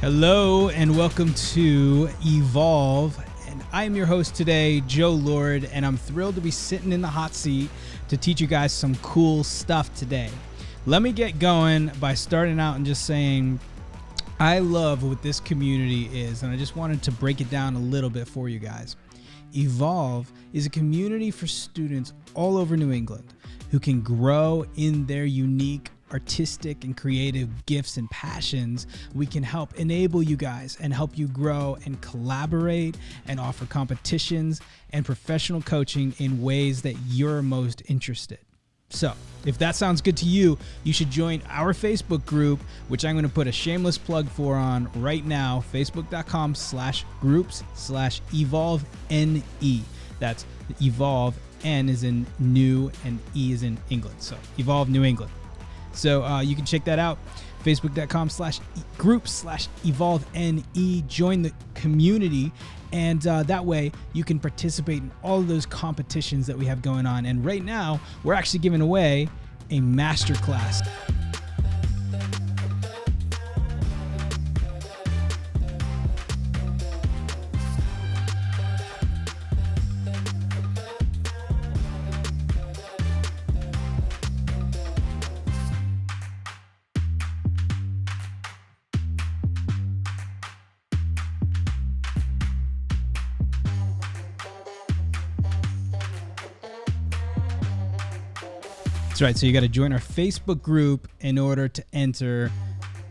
Hello and welcome to Evolve, and I am your host today, Joe Lord, and I'm thrilled to be sitting in the hot seat to teach you guys some cool stuff today. Let me get going by starting out and just saying I love what this community is, and I just wanted to break it down a little bit for you guys. Evolve is a community for students all over New England who can grow in their unique artistic and creative gifts and passions. We can help enable you guys and help you grow and collaborate and offer competitions and professional coaching in ways that you're most interested. So if that sounds good to you, you should join our Facebook group, which I'm going to put a shameless plug for on right now, facebook.com/groups/evolve-NE. That's Evolve, N is in new and E is in England. So Evolve New England. So you can check that out, facebook.com/groups/evolve-NE. Join the community, and that way you can participate in all of those competitions that we have going on. And right now, we're actually giving away a masterclass. That's right. So you got to join our Facebook group in order to enter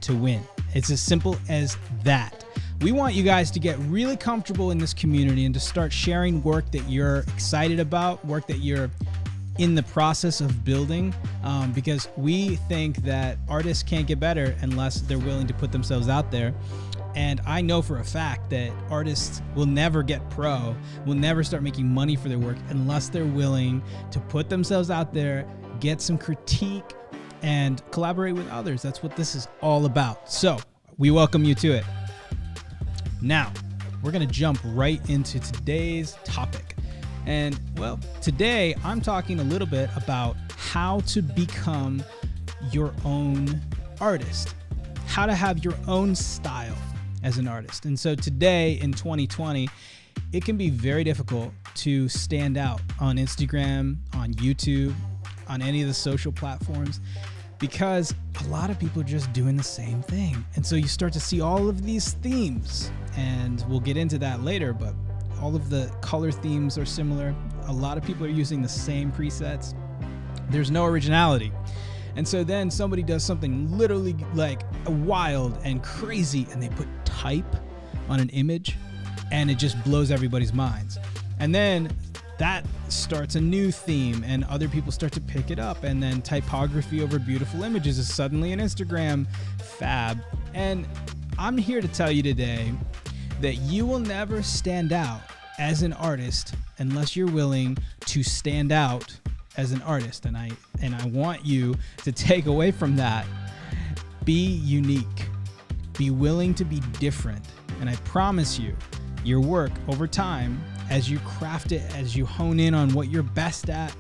to win. It's as simple as that. We want you guys to get really comfortable in this community and to start sharing work that you're excited about, work that you're in the process of building, because we think that artists can't get better unless they're willing to put themselves out there. And I know for a fact that artists will never get pro, will never start making money for their work unless they're willing to put themselves out there, get some critique, and collaborate with others. That's what this is all about. So we welcome you to it. Now, we're going to jump right into today's topic. And well, today I'm talking a little bit about how to become your own artist, how to have your own style as an artist. And so today in 2020, it can be very difficult to stand out on Instagram, on YouTube, on any of the social platforms, because a lot of people are just doing the same thing. And so you start to see all of these themes, and we'll get into that later, but all of the color themes are similar. A lot of people are using the same presets. There's no originality. And so then somebody does something literally like wild and crazy, and they put type on an image, and it just blows everybody's minds. And then that starts a new theme, and other people start to pick it up, and then typography over beautiful images is suddenly an Instagram fab. And I'm here to tell you today that you will never stand out as an artist unless you're willing to stand out as an artist. And I want you to take away from that, be unique, be willing to be different. And I promise you, your work over time, as you craft it, as you hone in on what you're best at,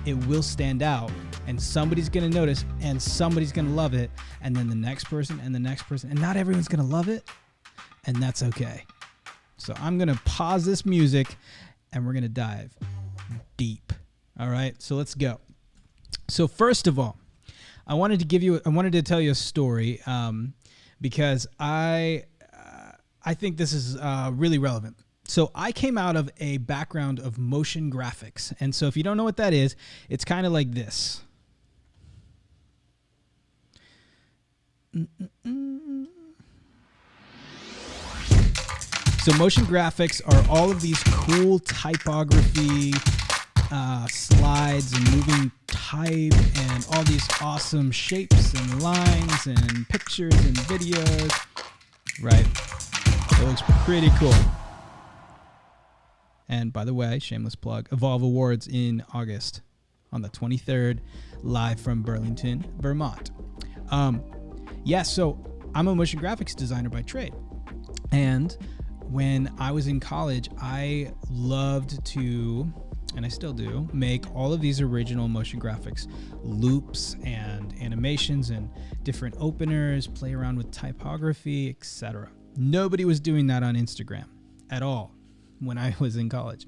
it will stand out, and somebody's going to notice, and somebody's going to love it, and then the next person and the next person, and not everyone's going to love it, and that's okay. So I'm going to pause this music, and we're going to dive deep. All right, so let's go. So first of all, I wanted to tell you a story, because I think this is really relevant. So I came out of a background of motion graphics. And so if you don't know what that is, it's kind of like this. So motion graphics are all of these cool typography, slides and moving type and all these awesome shapes and lines and pictures and videos. Right? It looks pretty cool. And by the way, shameless plug, Evolve Awards in August on the 23rd, live from Burlington, Vermont. So I'm a motion graphics designer by trade. And when I was in college, I loved to and I still do, make all of these original motion graphics, loops and animations and different openers, play around with typography, etc. Nobody was doing that on Instagram at all when I was in college.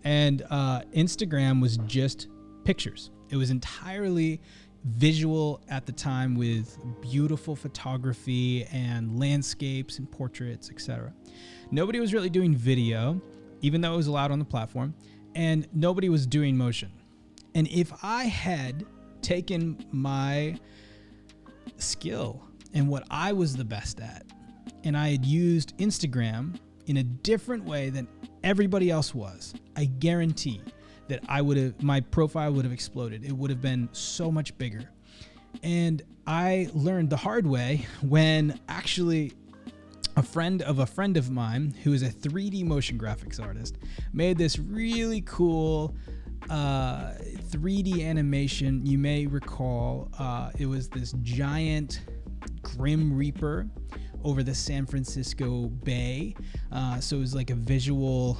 And Instagram was just pictures. It was entirely visual at the time with beautiful photography and landscapes and portraits, etc. Nobody was really doing video, even though it was allowed on the platform, and nobody was doing motion. And if I had taken my skill and what I was the best at, and I had used Instagram in a different way than everybody else was, I guarantee that my profile would have exploded. It would have been so much bigger. And I learned the hard way when actually a friend of mine, who is a 3D motion graphics artist, made this really cool 3D animation. You may recall it was this giant Grim Reaper over the San Francisco Bay. So it was like a visual,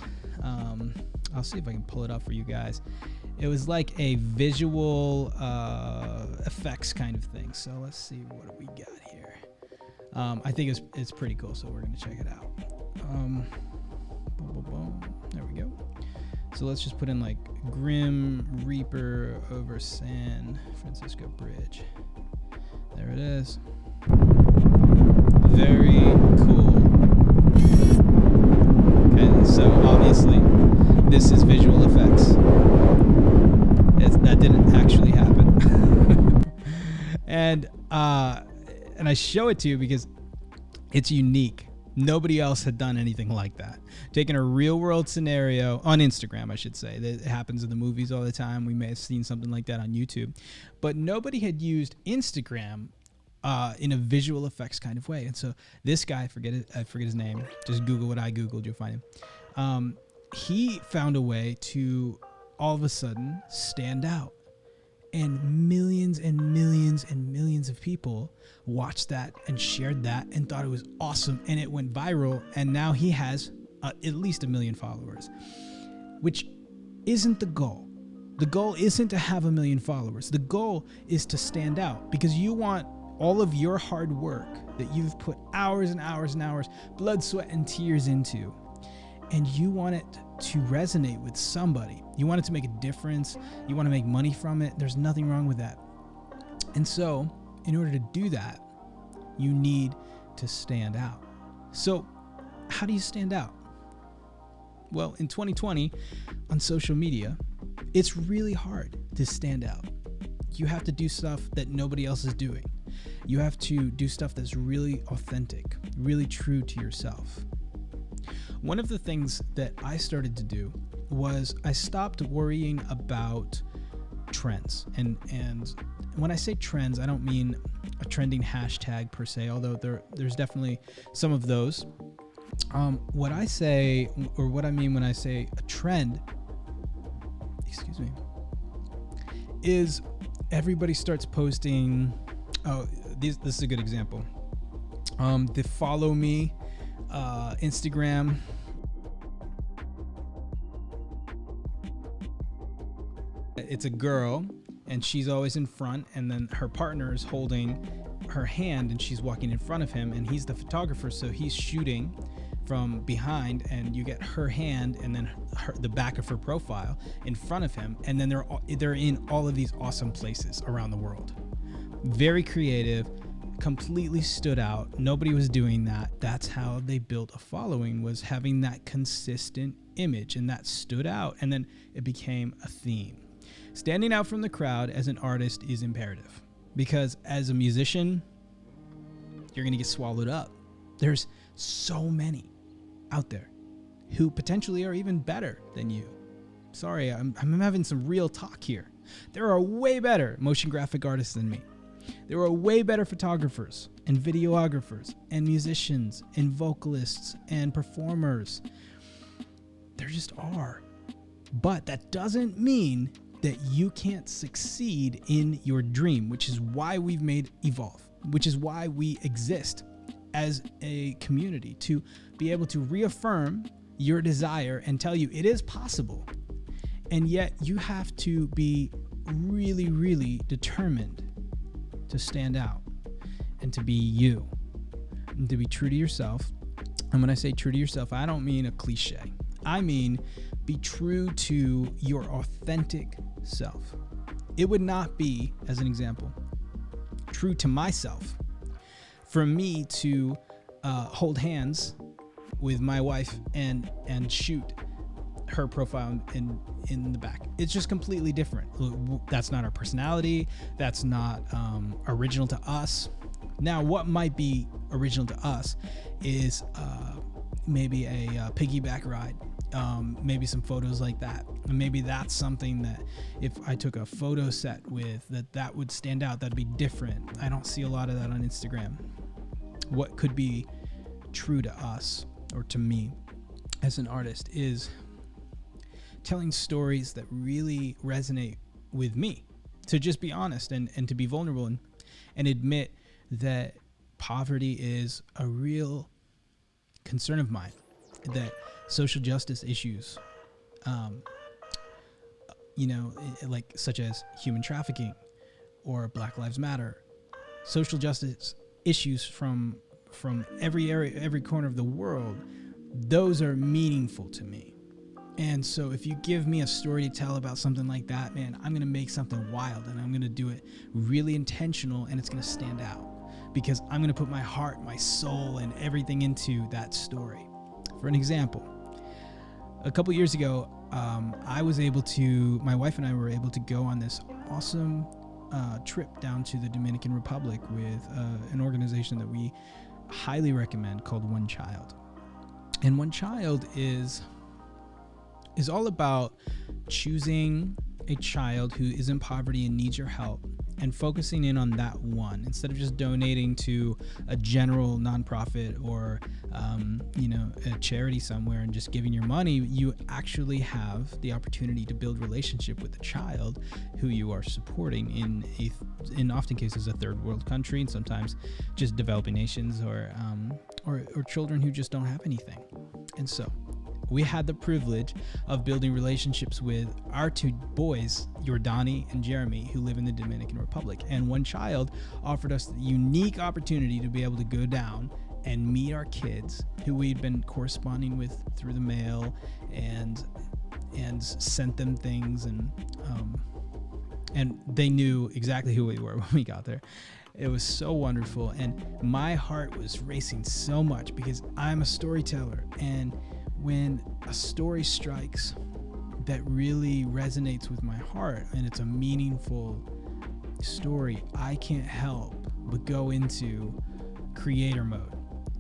I'll see if I can pull it up for you guys. It was like a visual effects kind of thing. So let's see, what do we got here? I think it's pretty cool, so we're gonna check it out. There we go. So let's just put in like Grim Reaper over San Francisco Bridge. There it is. Very cool. Okay, so obviously this is visual effects. That didn't actually happen. And I show it to you because it's unique. Nobody else had done anything like that. Taking a real world scenario on Instagram, I should say. That happens in the movies all the time. We may have seen something like that on YouTube. But nobody had used Instagram in a visual effects kind of way. And so this guy, I forget his name. Just Google what I Googled, you'll find him. He found a way to all of a sudden stand out. And millions and millions and millions of people watched that and shared that and thought it was awesome. And it went viral. And now he has at least 1 million followers, which isn't the goal. The goal isn't to have 1 million followers. The goal is to stand out, because you want all of your hard work that you've put hours and hours and hours, blood, sweat, and tears into, and you want it to resonate with somebody. You want it to make a difference. You want to make money from it. There's nothing wrong with that. And so, in order to do that, you need to stand out. So, how do you stand out? Well, in 2020, on social media, it's really hard to stand out. You have to do stuff that nobody else is doing. You have to do stuff that's really authentic, really true to yourself. One of the things that I started to do was I stopped worrying about trends. And when I say trends, I don't mean a trending hashtag per se, although there's definitely some of those. What I say, or what I mean when I say a trend, is everybody starts posting. This is a good example. The follow me Instagram. It's a girl and she's always in front, and then her partner is holding her hand and she's walking in front of him, and he's the photographer, so he's shooting from behind, and you get her hand and then the back of her profile in front of him, and then they're in all of these awesome places around the world. Very creative, completely stood out. Nobody was doing that. That's how they built a following, was having that consistent image, and that stood out, and then it became a theme. Standing out from the crowd as an artist is imperative, because as a musician, you're going to get swallowed up. There's so many out there who potentially are even better than you. Sorry, I'm having some real talk here. There are way better motion graphic artists than me. There are way better photographers and videographers and musicians and vocalists and performers. There just are. But that doesn't mean that you can't succeed in your dream, which is why we've made Evolve, which is why we exist as a community, to be able to reaffirm your desire and tell you it is possible. And yet you have to be really, really determined to stand out and to be you and to be true to yourself. And when I say true to yourself, I don't mean a cliche. I mean, be true to your authentic self. It would not be, as an example, true to myself for me to hold hands with my wife and shoot her profile in the back. It's just completely different. That's not our personality. That's not original to us. Now, what might be original to us is maybe a piggyback ride, maybe some photos like that. And maybe that's something that if I took a photo set with, that would stand out. That'd be different. I don't see a lot of that on Instagram. What could be true to us or to me as an artist is telling stories that really resonate with me. To just be honest and to be vulnerable and admit that poverty is a real concern of mine, that social justice issues, like such as human trafficking or Black Lives Matter, social justice issues from every area, every corner of the world, those are meaningful to me. And so if you give me a story to tell about something like that, man, I'm going to make something wild and I'm going to do it really intentional, and it's going to stand out because I'm going to put my heart, my soul, and everything into that story. For an example, a couple years ago, my wife and I were able to go on this awesome trip down to the Dominican Republic with an organization that we highly recommend called One Child. And One Child is all about choosing a child who is in poverty and needs your help and focusing in on that one instead of just donating to a general nonprofit or a charity somewhere and just giving your money. You actually have the opportunity to build relationship with the child who you are supporting in often cases a third world country, and sometimes just developing nations or children who just don't have anything. And so we had the privilege of building relationships with our two boys, Jordani and Jeremy, who live in the Dominican Republic. And One Child offered us the unique opportunity to be able to go down and meet our kids who we'd been corresponding with through the mail and sent them things, and they knew exactly who we were when we got there. It was so wonderful, and my heart was racing so much because I'm a storyteller, and when a story strikes that really resonates with my heart and it's a meaningful story, I can't help but go into creator mode.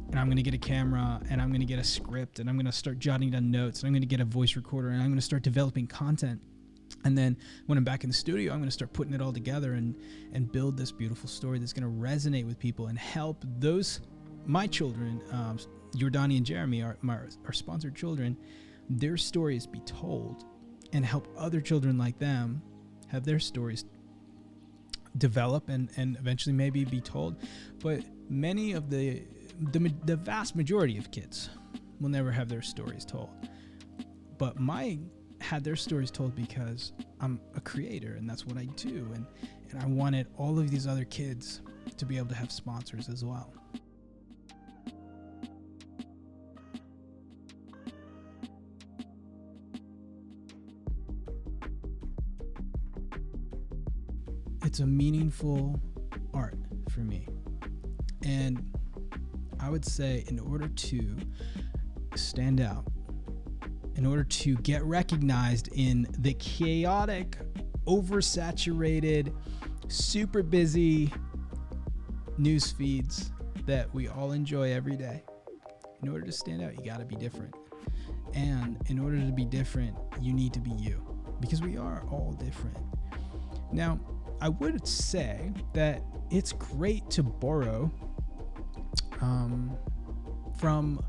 And I'm going to get a camera and I'm going to get a script and I'm going to start jotting down notes and I'm going to get a voice recorder and I'm going to start developing content. And then when I'm back in the studio, I'm going to start putting it all together and build this beautiful story that's going to resonate with people and help my children, Jordani and Jeremy, our sponsored children, their stories be told and help other children like them have their stories develop and eventually maybe be told. But many of the vast majority of kids will never have their stories told. But mine had their stories told because I'm a creator and that's what I do. And I wanted all of these other kids to be able to have sponsors as well. It's a meaningful art for me. And I would say in order to stand out, in order to get recognized in the chaotic, oversaturated, super busy news feeds that we all enjoy every day, in order to stand out, you got to be different. And in order to be different, you need to be you, because we are all different. Now, I would say that it's great to borrow from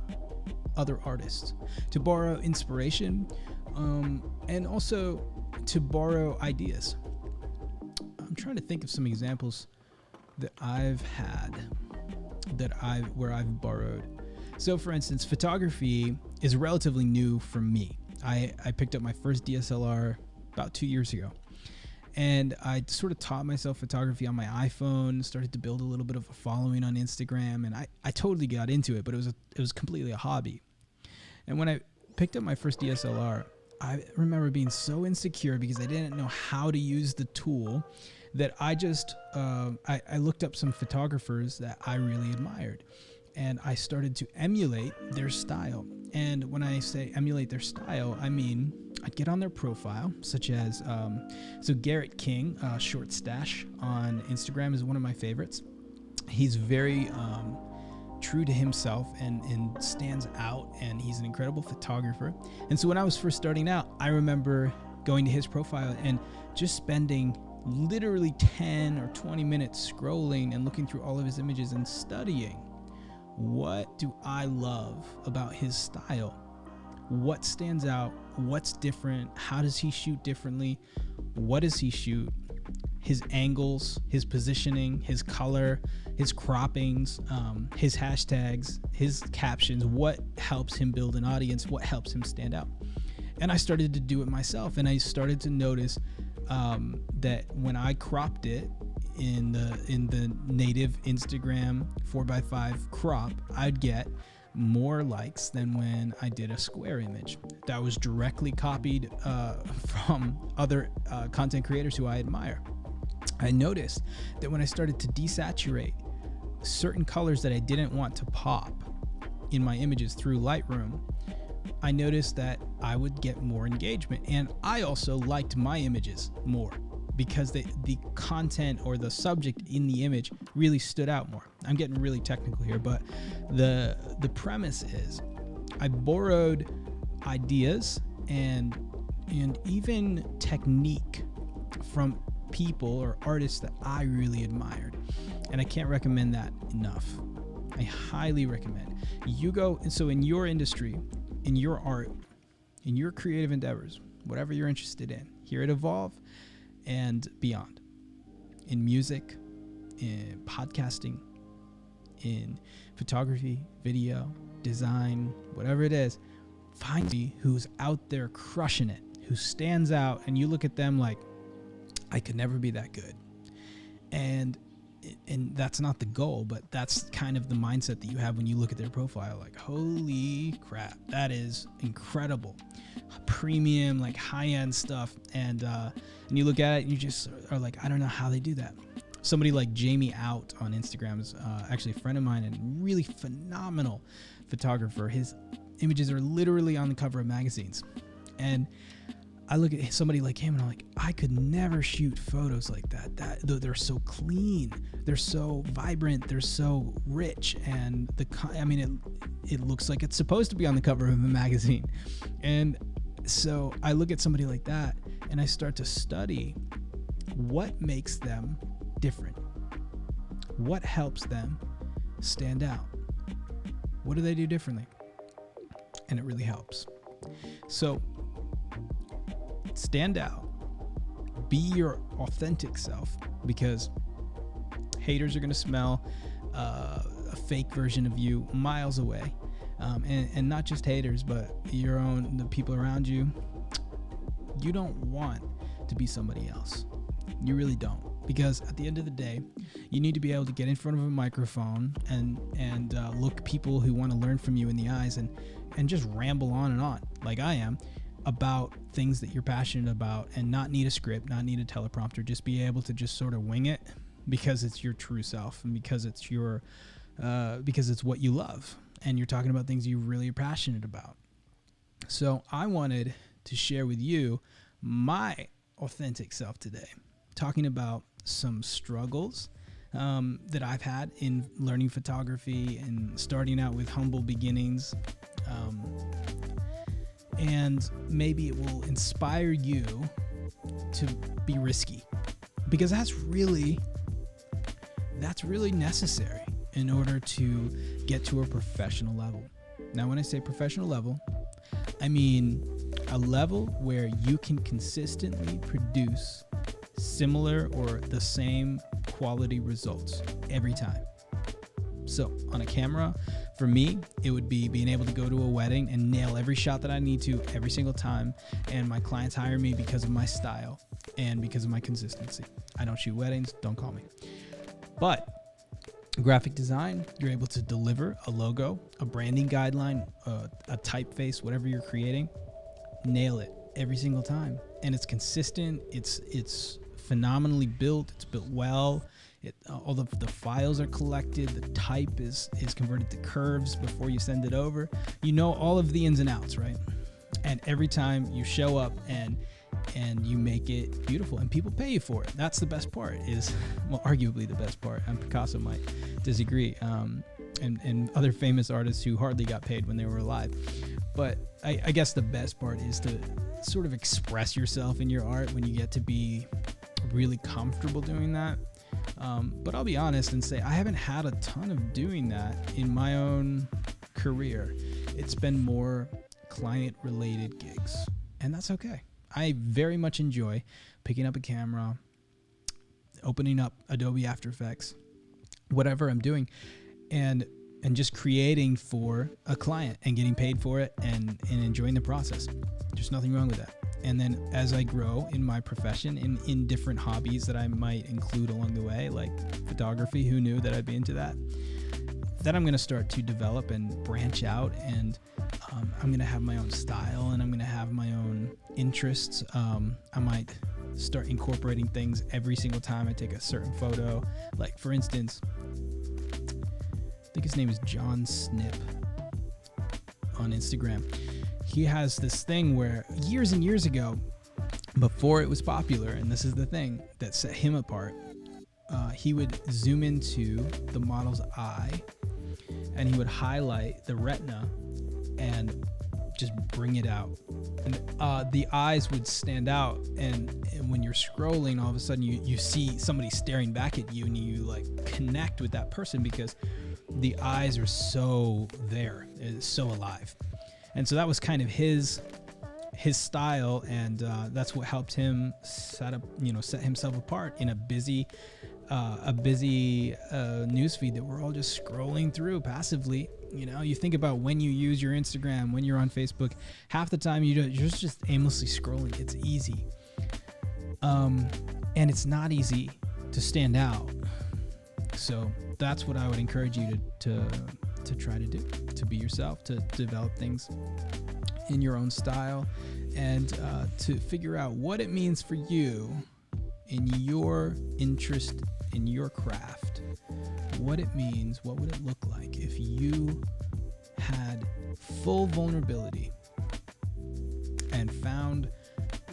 other artists, to borrow inspiration, and also to borrow ideas. I'm trying to think of some examples that I've had where I've borrowed. So for instance, photography is relatively new for me. I picked up my first DSLR about 2 years ago. And I sort of taught myself photography on my iPhone, started to build a little bit of a following on Instagram, and I totally got into it, but it was completely a hobby. And when I picked up my first DSLR, I remember being so insecure because I didn't know how to use the tool that I just, I looked up some photographers that I really admired, and I started to emulate their style. And when I say emulate their style, I mean, I'd get on their profile, such as, so Garrett King, Short Stash on Instagram is one of my favorites. He's very true to himself and stands out, and he's an incredible photographer. And so when I was first starting out, I remember going to his profile and just spending literally 10 or 20 minutes scrolling and looking through all of his images and studying. What do I love about his style? What stands out? What's different? How does he shoot differently? What does he shoot? His angles, his positioning, his color, his croppings, his hashtags, his captions. What helps him build an audience? What helps him stand out? And I started to do it myself, and I started to notice that when I cropped it in the native Instagram 4x5 crop, I'd get more likes than when I did a square image that was directly copied from other content creators who I admire. I noticed that when I started to desaturate certain colors that I didn't want to pop in my images through Lightroom, I noticed that I would get more engagement. And I also liked my images more because the content or the subject in the image really stood out more. I'm getting really technical here, but the premise is I borrowed ideas and even technique from people or artists that I really admired. And I can't recommend that enough. I highly recommend you go. And so in your industry, in your art, in your creative endeavors, whatever you're interested in, here at Evolve and beyond, in music, in podcasting, in photography, video, design, whatever it is, find somebody who's out there crushing it, who stands out, and you look at them like, I could never be that good. And that's not the goal, but that's kind of the mindset that you have when you look at their profile. Like, holy crap, that is incredible. Premium, like high-end stuff. And you look at it and you just are like, I don't know how they do that. Somebody like Jamie Out on Instagram is actually a friend of mine and really phenomenal photographer. His images are literally on the cover of magazines. And I look at somebody like him and I'm like, I could never shoot photos like that. They're so clean, they're so vibrant, they're so rich, and it looks like it's supposed to be on the cover of a magazine. And so I look at somebody like that and I start to study what makes them different, what helps them stand out, what do they do differently, and it really helps. So stand out, be your authentic self, because haters are going to smell a fake version of you miles away. And not just haters, but the people around you. You don't want to be somebody else. You really don't. Because at the end of the day, you need to be able to get in front of a microphone and look people who want to learn from you in the eyes and just ramble on and on, like I am, about things that you're passionate about, and not need a script, not need a teleprompter, just be able to just sort of wing it because it's your true self and because it's because it's what you love and you're talking about things you really are passionate about. So I wanted to share with you my authentic self today, talking about some struggles that I've had in learning photography and starting out with humble beginnings. And maybe it will inspire you to be risky, because that's really necessary in order to get to a professional level. Now, when I say professional level, I mean a level where you can consistently produce similar or the same quality results every time. So on a camera For me, it would be being able to go to a wedding and nail every shot that I need to every single time. And my clients hire me because of my style and because of my consistency. I don't shoot weddings, don't call me. But graphic design, you're able to deliver a logo, a branding guideline, a typeface, whatever you're creating, nail it every single time. And it's consistent, it's phenomenally built, it's built well. All the files are collected, the type is converted to curves before you send it over. You know all of the ins and outs, right? And every time you show up and you make it beautiful and people pay you for it. That's the best part, arguably the best part. And Picasso might disagree, and other famous artists who hardly got paid when they were alive. But I guess the best part is to sort of express yourself in your art when you get to be really comfortable doing that. But I'll be honest and say I haven't had a ton of doing that in my own career. It's been more client-related gigs, and that's okay. I very much enjoy picking up a camera, opening up Adobe After Effects, whatever I'm doing, and just creating for a client and getting paid for it and enjoying the process. There's nothing wrong with that. And then as I grow in my profession and in different hobbies that I might include along the way, like photography, who knew that I'd be into that? Then I'm going to start to develop and branch out, and I'm going to have my own style and I'm going to have my own interests. I might start incorporating things every single time I take a certain photo. Like, for instance, I think his name is John Snip on Instagram. He has this thing where years and years ago, before it was popular, and this is the thing that set him apart, he would zoom into the model's eye and he would highlight the retina and just bring it out. And the eyes would stand out, and when you're scrolling, all of a sudden you see somebody staring back at you, and you like connect with that person because the eyes are so there, it's so alive. And so that was kind of his style, and that's what helped him set himself apart in a busy newsfeed that we're all just scrolling through passively. You know, you think about when you use your Instagram, when you're on Facebook, half the time you're just aimlessly scrolling. It's easy, and it's not easy to stand out. So that's what I would encourage you to try to do, to be yourself, to develop things in your own style, and to figure out what it means for you in your interest, in your craft, what it means, what would it look like if you had full vulnerability and found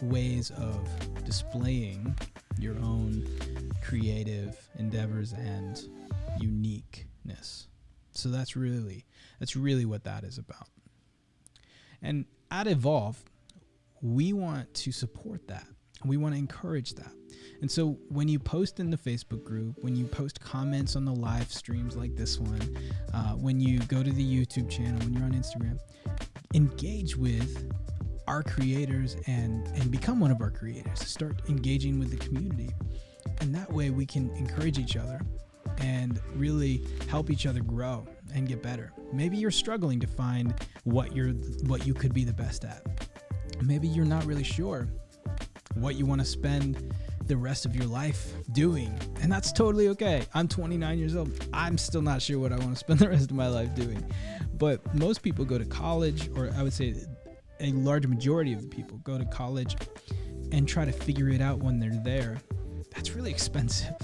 ways of displaying your own creative endeavors and uniqueness. So that's really what that is about. And at Evolve, we want to support that. We want to encourage that. And so when you post in the Facebook group, when you post comments on the live streams like this one, when you go to the YouTube channel, when you're on Instagram, engage with our creators and become one of our creators. Start engaging with the community. And that way we can encourage each other and really help each other grow and get better. Maybe you're struggling to find what you could be the best at. Maybe you're not really sure what you want to spend the rest of your life doing, and that's totally okay. I'm 29 years old. I'm still not sure what I want to spend the rest of my life doing. But most people go to college, or I would say a large majority of the people go to college and try to figure it out when they're there. That's really expensive.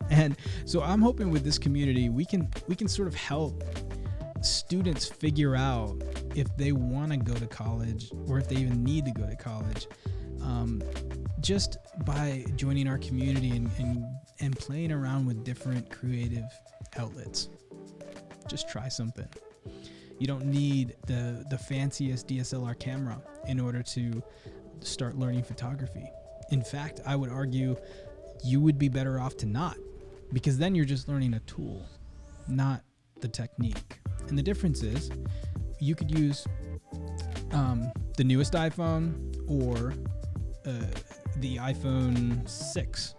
And so I'm hoping with this community, we can sort of help students figure out if they want to go to college or if they even need to go to college, just by joining our community and playing around with different creative outlets. Just try something. You don't need the fanciest DSLR camera in order to start learning photography. In fact, I would argue you would be better off to not, because then you're just learning a tool, not the technique. And the difference is you could use the newest iPhone or the iPhone 6.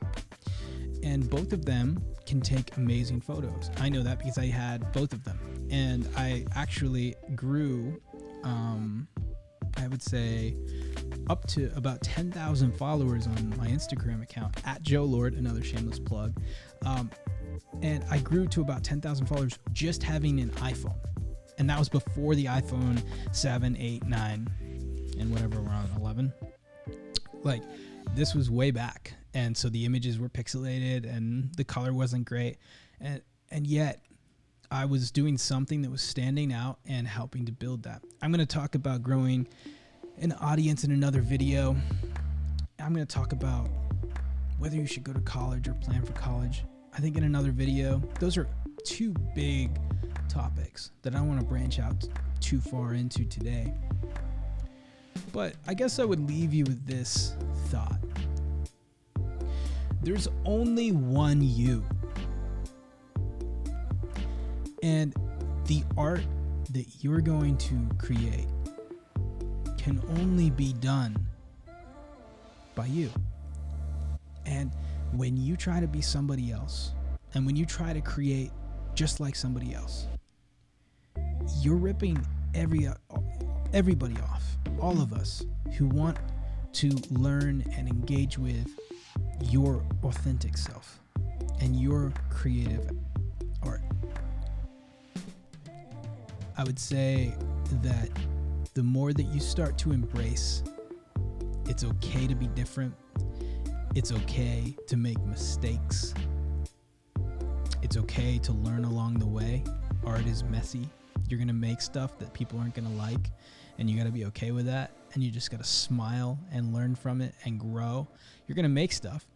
And both of them can take amazing photos. I know that because I had both of them. And I actually grew, I would say, up to about 10,000 followers on my Instagram account, at Joe Lord, another shameless plug. And I grew to about 10,000 followers just having an iPhone. And that was before the iPhone 7, 8, 9, and whatever we're on, 11. Like, this was way back. And so the images were pixelated and the color wasn't great. And yet I was doing something that was standing out and helping to build that. I'm going to talk about growing an audience in another video. I'm going to talk about whether you should go to college or plan for college, I think, in another video. Those are two big topics that I don't want to branch out too far into today. But I guess I would leave you with this thought. There's only one you. And the art that you're going to create can only be done by you. And when you try to be somebody else, and when you try to create just like somebody else, you're ripping everybody off. All of us who want to learn and engage with your authentic self and your creative art. I would say that the more that you start to embrace, it's okay to be different. It's okay to make mistakes. It's okay to learn along the way. Art is messy. You're going to make stuff that people aren't going to like, and you got to be okay with that. And you just got to smile and learn from it and grow. You're going to make stuff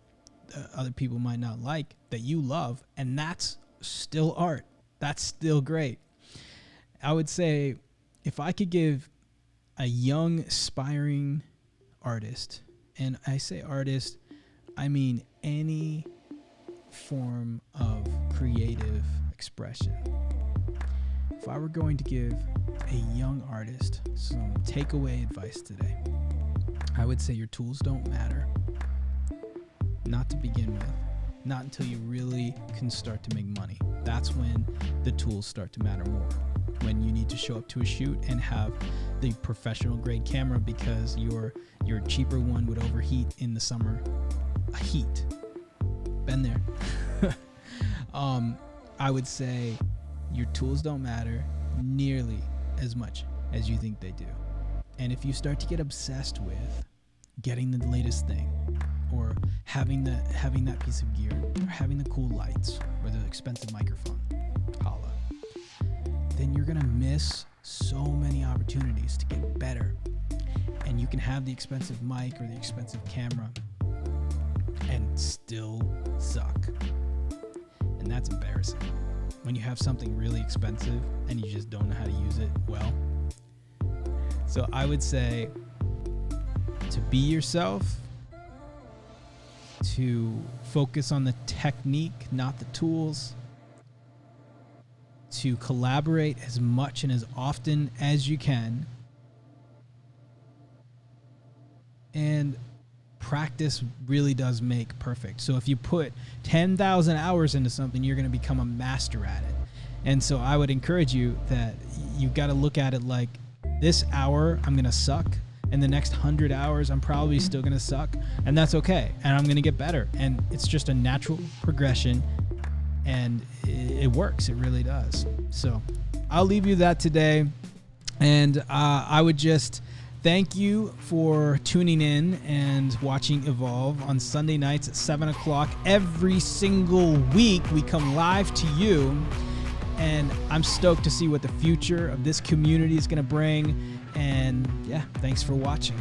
that other people might not like that you love, and that's still art. That's still great. I would say if I could give a young, aspiring artist, and I say artist, I mean any form of creative expression. If I were going to give a young artist some takeaway advice today, I would say your tools don't matter. Not to begin with. Not until you really can start to make money. That's when the tools start to matter more. When you need to show up to a shoot and have the professional grade camera because your cheaper one would overheat in the summer. Heat. Been there. I would say your tools don't matter nearly as much as you think they do. And if you start to get obsessed with getting the latest thing, or having that piece of gear, or having the cool lights, or the expensive microphone, holla, then you're gonna miss so many opportunities to get better. And you can have the expensive mic or the expensive camera and still suck. And that's embarrassing. When you have something really expensive and you just don't know how to use it well. So I would say to be yourself, to focus on the technique, not the tools, to collaborate as much and as often as you can, and practice really does make perfect. So if you put 10,000 hours into something, you're going to become a master at it. And so I would encourage you that you've got to look at it like, this hour I'm going to suck, and the next 100 hours I'm probably still going to suck, and that's okay. And I'm going to get better. And it's just a natural progression, and it works. It really does. So I'll leave you that today. And I would just thank you for tuning in and watching Evolve on Sunday nights at 7 o'clock. Every single week we come live to you. And I'm stoked to see what the future of this community is going to bring. And yeah, thanks for watching.